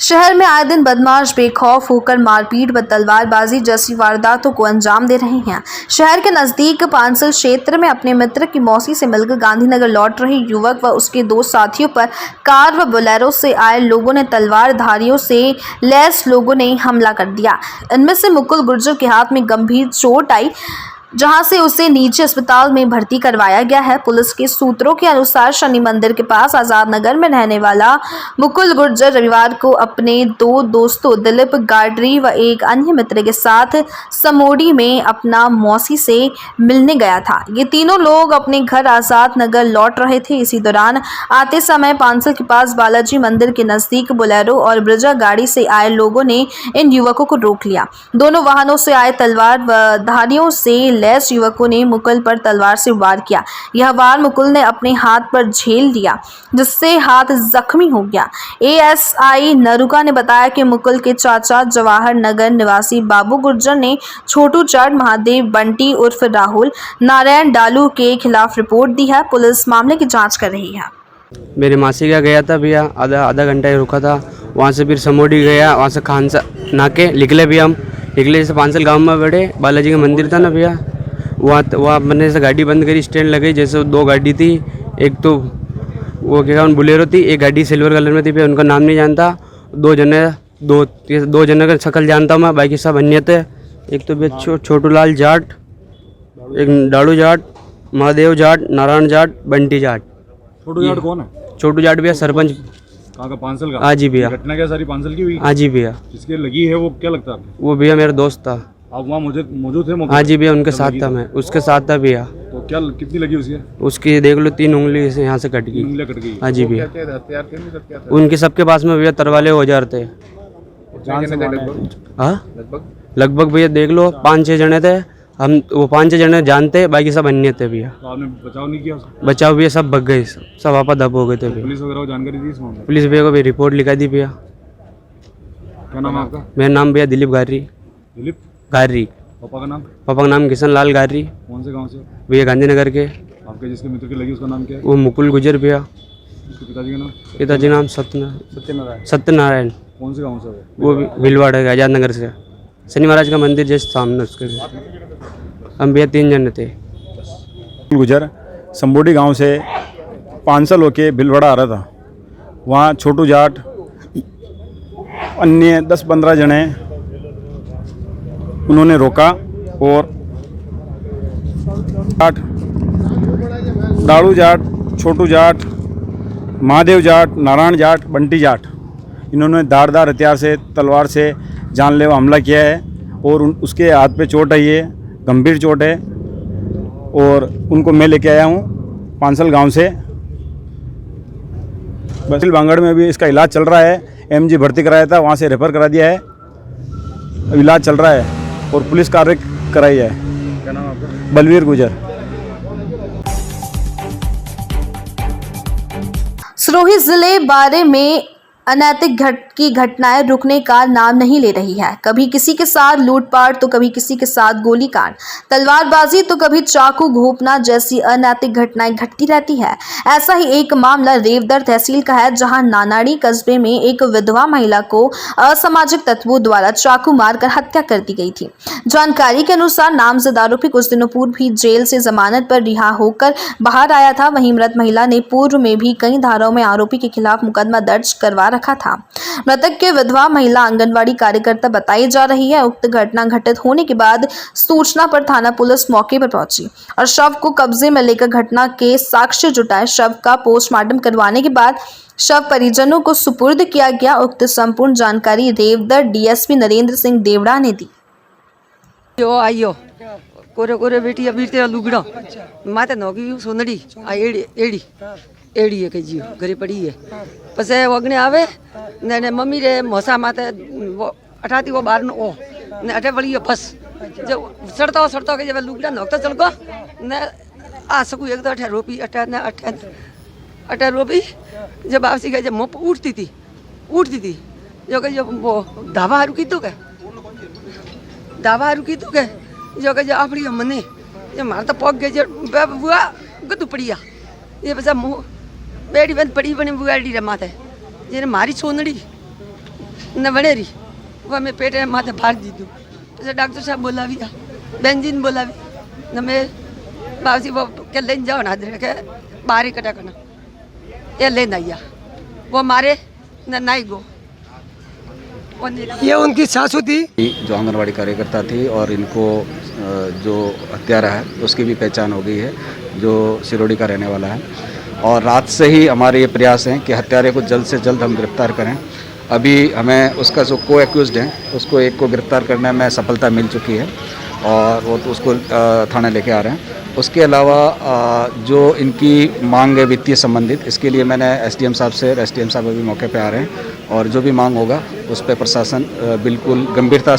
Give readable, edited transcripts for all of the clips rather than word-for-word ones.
शहर में आए दिन बदमाश बेखौफ होकर मारपीट व तलवारबाजी जैसी वारदातों को अंजाम दे रहे हैं। शहर के नजदीक पांसल क्षेत्र में अपने मित्र की मौसी से मिलकर गांधीनगर लौट रहे युवक व उसके दो साथियों पर कार व बोलेरो से आए लोगों ने तलवारधारियों से लैस लोगों ने हमला कर दिया। इनमें से मुकुल गुर्जर के हाथ में गंभीर चोट आई, जहां से उसे निजी अस्पताल में भर्ती करवाया गया है। पुलिस के सूत्रों के अनुसार शनि मंदिर के पास आजाद नगर में रहने वाला मुकुल गुर्जर रविवार को अपने दो दोस्तों दिलीप गाडरी व एक अन्य मित्र के साथ समोडी में अपना मौसी से मिलने गया था। ये तीनों लोग अपने घर आजाद नगर लौट रहे थे। इसी दौरान आते समय पांसल के पास बालाजी मंदिर के नजदीक बोलेरो और ब्रिजा गाड़ी से आए लोगों ने इन युवकों को रोक लिया। दोनों वाहनों से आए तलवार व धारियों से लैस युवकों ने मुकुल पर तलवार से वार किया। यह वार मुकुल ने अपने हाथ पर झेल लिया, जिससे हाथ जख्मी हो गया। एएसआई नरुका ने बताया कि मुकुल के चाचा जवाहर नगर निवासी बाबू गुर्जर ने छोटू जाट महादेव बंटी उर्फ राहुल नारायण डालू के खिलाफ रिपोर्ट दी है। पुलिस मामले की जांच कर रही है। मेरी मासी का गया था भैया, आधा घंटा ही रुका था। वहाँ से फिर समोडी गया, वहाँ से खानसा नाके निकले भी हम निकले से पांसल गांव में बैठे। बालाजी का मंदिर था ना भैया, वहाँ मैंने से गाड़ी बंद करी, स्टैंड लगी। जैसे दो गाड़ी थी, एक तो वो क्या बुलेरो थी, एक गाड़ी सिल्वर कलर में थी भैया, उनका नाम नहीं जानता। दो जने का शक्ल जानता हूँ मैं, बाकी सब अन्य थे। एक तो भैया छोटू लाल जाट, एक डालू जाट, महादेव जाट, नारायण जाट, बंटी जाट। छोटू जाट कौन है? छोटू जाट भैया सरपंच कहाँ का? पांसल का? हाँ जी भैया। घटना क्या सारी पांसल की हुई? हाँ जी भैया। जिसके लगी है वो क्या लगता है? वो भैया मेरा दोस्त था। आप वहाँ मौजूद थे? हाँ जी भैया, उनके साथ था मैं, उसके साथ था भैया। तो क्या कितनी लगी उसकी? उसकी देख लो 3 उंगली से यहाँ से कट गई। उंगलियाँ कट गई। हाँ जी भैया। हथियार थे? उनके सबके पास में भैया तरवाले औजार थे। हाँ लगभग भैया देख लो 5-6 जने थे। हम वो 5-6 जने जानते, बाकी सब अन्य थे भैया। तो आपने बचाव नहीं किया? बचाव भैया सब भग गए, सब आपा दब हो गए थे भैया। पुलिस वगैरह को जानकारी दी इस मामले में? पुलिस भैया को भी रिपोर्ट लिखा दी भैया। क्या नाम है आपका? मेरा नाम भैया दिलीप गारी। दिलीप गारी। पापा का नाम? पापा का नाम किशन लाल गारी। कौन से गाँव से? भैया गांधीनगर के। आपके जिसके मित्र की लगी उसका नाम क्या है? वो मुकुल गुजर भैया। उसके पिताजी का नाम? पिताजी नाम सत्यनारायण। कौन से गाँव से? वो भी भिलवाड़ा है, आजाद नगर से। शनि महाराज का मंदिर जैसे सामने उसके। हम भैया 3 जन थे। गुजर संबोडी गांव से पांसल होके भिलवाड़ा आ रहा था। वहाँ छोटू जाट अन्य 10-15 जने उन्होंने रोका और जाट, डालू जाट, छोटू जाट, महादेव जाट, नारायण जाट, बंटी जाट, इन्होंने धारदार हथियार से तलवार से जानलेवा हमला किया है और उसके हाथ पे चोट आई है, गंभीर चोट है। और उनको मैं लेके आया हूँ पांसल गांव से। बसिल बांगड़ में अभी इसका इलाज चल रहा है। एमजी भर्ती कराया था, वहाँ से रेफर करा दिया है, अब इलाज चल रहा है और पुलिस कार्य कराई है। क्या नाम आपका? बलवीर गुजर। सिरोही जिले बारे में अनैतिक घटनाएं रुकने का नाम नहीं ले रही है। कभी किसी के साथ लूटपाट तो कभी किसी के साथ गोलीकांड, तलवारबाजी तो कभी चाकू घोंपना जैसी अनैतिक घटनाएं घटती रहती है। ऐसा ही एक मामला रेवदर तहसील का है, जहां नानाड़ी कस्बे में एक विधवा महिला को असामाजिक तत्वों द्वारा चाकू मारकर हत्या कर दी गई थी। जानकारी के अनुसार नामजद आरोपी कुछ दिनों पूर्व ही जेल से जमानत पर रिहा होकर बाहर आया था। वहीं मृत महिला ने पूर्व में भी कई धाराओं में आरोपी के खिलाफ मुकदमा दर्ज करवा रखा था। मृतक के विधवा महिला आंगनवाड़ी कार्यकर्ता बताई जा रही है। उक्त घटना घटित होने के बाद सूचना पर थाना पुलिस मौके पर पहुंची और शव को कब्जे में लेकर घटना के साक्ष्य जुटाए। शव का पोस्टमार्टम करवाने के बाद शव परिजनों को सुपुर्द किया गया। उक्त संपूर्ण जानकारी रेवदर डीएसपी नरेंद्र सिंह देवड़ा ने दी। जो आइयो कोरे कोरे बेटी अभी तेरा लुगड़ा माते नौकी सोनड़ी आ एड़ी एड़ी है के जी घरे पड़ी है। पसे वगने आवे ने मम्मी रे मोसा माते वो अठाती वो बार ओ ने अठे पड़ी फस जो सड़ता के जब लुगड़ा नोकता चल को ने आ सकू एक तो अठे रोपी अठे रोपी जब आपसी के जब मोप उठती थी जो के जो वो धावा रुकी तो के जो के जो आपड़ी मने जो मार तो पग गए जो बुआ गदू पड़िया ये बस मुँह बेड़ी बंद पड़ी बनी बुआड़ी रे माथे जेने मारी सोनड़ी न वड़ेरी वो मैं पेट में माथे फाड़ दी दूँ तो डॉक्टर साहब बोलावी बेंजीन बोलावी न मैं बाबी वो के लेन जाओ ना दे के बाहर ही कटा करना ये ले आइया वो मारे न नाई गो ये उनकी सासू थी जो आंगनवाड़ी कार्यकर्ता थी और इनको जो हत्यारा है उसकी भी पहचान हो गई है जो सिरोड़ी का रहने वाला है। और रात से ही हमारे ये प्रयास हैं कि हत्यारे को जल्द से जल्द हम गिरफ्तार करें। अभी हमें उसका जो को एक्यूज्ड है उसको एक को गिरफ्तार करने में सफलता मिल चुकी है और वो तो उसको थाने लेके आ रहे हैं। उसके अलावा जो इनकी मांग है वित्तीय संबंधित, इसके लिए मैंने एसडीएम साहब से, एसडीएम साहब अभी मौके पे आ रहे हैं और जो भी मांग होगा उस पर प्रशासन बिल्कुल गंभीरता।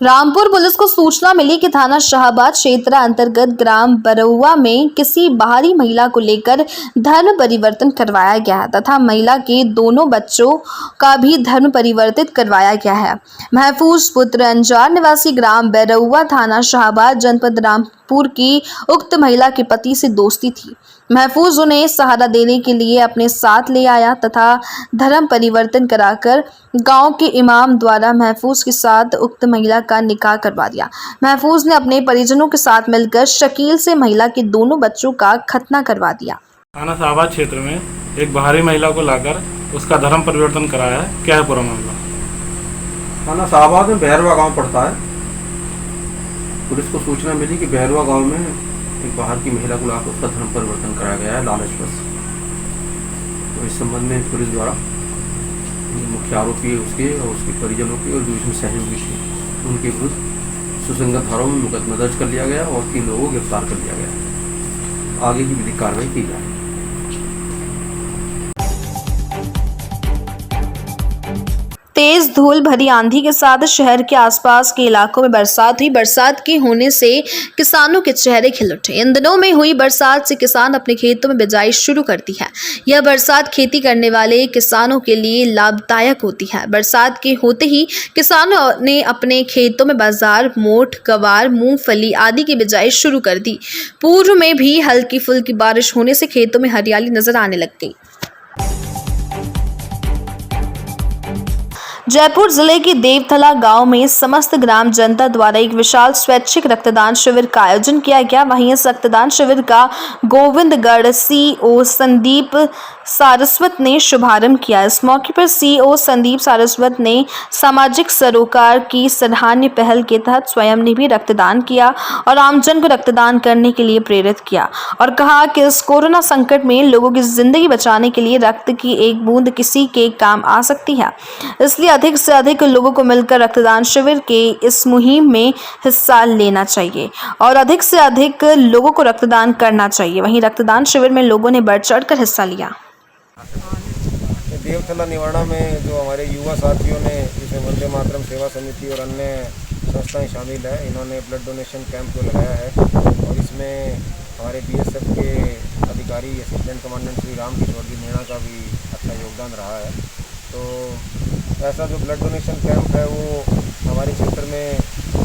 रामपुर पुलिस को सूचना मिली कि थाना शाहबाद क्षेत्र अंतर्गत ग्राम बरौआ में किसी बाहरी महिला को लेकर धर्म परिवर्तन करवाया गया है तथा महिला के दोनों बच्चों का भी धर्म परिवर्तित करवाया गया है। महफूज पुत्र अंजार निवासी ग्राम बरौआ थाना शाहबाद जनपद रामपुर की उक्त महिला के पति से दोस्ती थी। महफूज उन्हें सहारा देने के लिए अपने साथ ले आया तथा धर्म परिवर्तन कराकर गांव के इमाम द्वारा महफूज के साथ उक्त महिला का निकाह करवा दिया। महफूज ने अपने परिजनों के साथ मिलकर शकील से महिला के दोनों बच्चों का खतना करवा दिया। थाना शाहबाद क्षेत्र में एक बाहरी महिला को लाकर उसका धर्म परिवर्तन कराया है। क्या है पूरा मामला? थाना शाहबाद में बहरवा गांव पड़ता है। पुलिस को सूचना मिली कि बहरवा गांव में एक बाहर की महिला को लाकर उसका धर्म परिवर्तन कराया गया है लालचवश। तो इस संबंध में पुलिस द्वारा मुख्य आरोपी उसके और उसके परिजनों के और जो इसमें सहयोगी थे उनके विरुद्ध सुसंगत धाराओं में मुकदमा दर्ज कर लिया गया और 3 लोगों को गिरफ्तार कर लिया गया। आगे की विधिक कार्रवाई की जाए। तेज धूल भरी आंधी के साथ शहर के आसपास के इलाकों में बरसात हुई। बरसात के होने से किसानों के चेहरे खिल उठे। इन दिनों में हुई बरसात से किसान अपने खेतों में बिजाई शुरू करती है। यह बरसात खेती करने वाले किसानों के लिए लाभदायक होती है। बरसात के होते ही किसानों ने अपने खेतों में बाजार, मोठ, गवार, मूंगफली आदि की बिजाई शुरू कर दी। पूर्व में भी हल्की फुल्की बारिश होने से खेतों में हरियाली नजर आने लग गई। जयपुर जिले के देवथला गांव में समस्त ग्राम जनता द्वारा एक विशाल स्वैच्छिक रक्तदान शिविर का आयोजन किया गया। वहीं इस रक्तदान शिविर का गोविंदगढ़ सीओ संदीप सारस्वत ने शुभारंभ किया। इस मौके पर सीओ संदीप सारस्वत ने सामाजिक सरोकार की सराहनीय पहल के तहत स्वयं ने भी रक्तदान किया और आमजन को रक्तदान करने के लिए प्रेरित किया और कहा कि इस कोरोना संकट में लोगों की जिंदगी बचाने के लिए रक्त की एक बूंद किसी के काम आ सकती है। इसलिए अधिक से अधिक लोगों को मिलकर रक्तदान शिविर के इस मुहिम में हिस्सा लेना चाहिए और अधिक से अधिक लोगों को रक्तदान करना चाहिए। वहीं रक्तदान शिविर में लोगों ने बढ़ चढ़कर हिस्सा लिया। देवथला निवाड़ा में जो हमारे युवा साथियों ने, जिसमें वंदे मातरम सेवा समिति और अन्य संस्थाएं शामिल है, इन्होंने ब्लड डोनेशन कैंप जो लगाया है और इसमें हमारे बीएसएफ के अधिकारी असिस्टेंट कमांडेंट श्री राम किशोर जी मीणा का भी अच्छा योगदान रहा है। तो ऐसा जो ब्लड डोनेशन कैंप है वो हमारे क्षेत्र में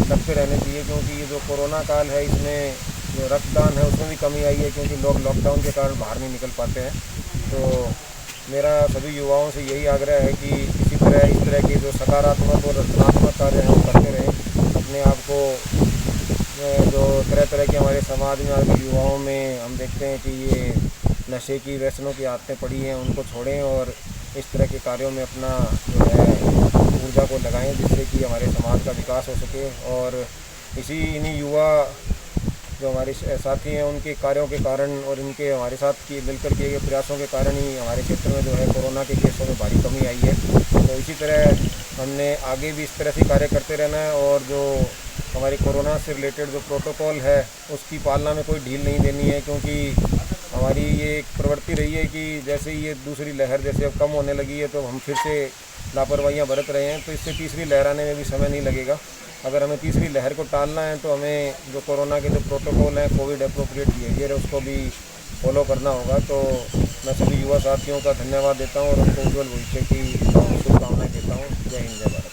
लगते रहने चाहिए, क्योंकि ये जो कोरोना काल है इसमें जो रक्तदान है उसमें भी कमी आई है, क्योंकि लोग लॉकडाउन के कारण बाहर नहीं निकल पाते हैं। तो मेरा सभी युवाओं से यही आग्रह है कि इस तरह के जो सकारात्मक और रचनात्मक कार्य हम करते रहें। अपने आप को जो तरह के हमारे समाज में आज युवाओं में हम देखते हैं कि ये नशे की व्यसनों की आदतें पड़ी हैं, उनको छोड़ें और इस तरह के कार्यों में अपना जो है ऊर्जा को लगाएं, जिससे कि हमारे समाज का विकास हो सके। और इन्हीं युवा जो हमारे साथी हैं उनके कार्यों के कारण और इनके हमारे साथ मिलकर किए गए प्रयासों के कारण ही हमारे क्षेत्र में जो है कोरोना के केसों में भारी कमी आई है। तो इसी तरह हमने आगे भी इस तरह से कार्य करते रहना है और जो हमारी कोरोना से रिलेटेड जो प्रोटोकॉल है उसकी पालना में कोई ढील नहीं देनी है, क्योंकि हमारी ये एक प्रवृत्ति रही है कि जैसे ही ये दूसरी लहर जैसे अब कम होने लगी है तो हम फिर से लापरवाहियाँ बरत रहे हैं। तो इससे तीसरी लहर आने में भी समय नहीं लगेगा। अगर हमें तीसरी लहर को टालना है तो हमें जो कोरोना के जो प्रोटोकॉल हैं, कोविड अप्रोप्रिएट बिहेवियर है, उसको भी फॉलो करना होगा। तो मैं सभी युवा साथियों का धन्यवाद देता हूँ और उनको उज्ज्वल भविष्य की शुभकामनाएं देता हूँ। जय हिंद, जय भारत।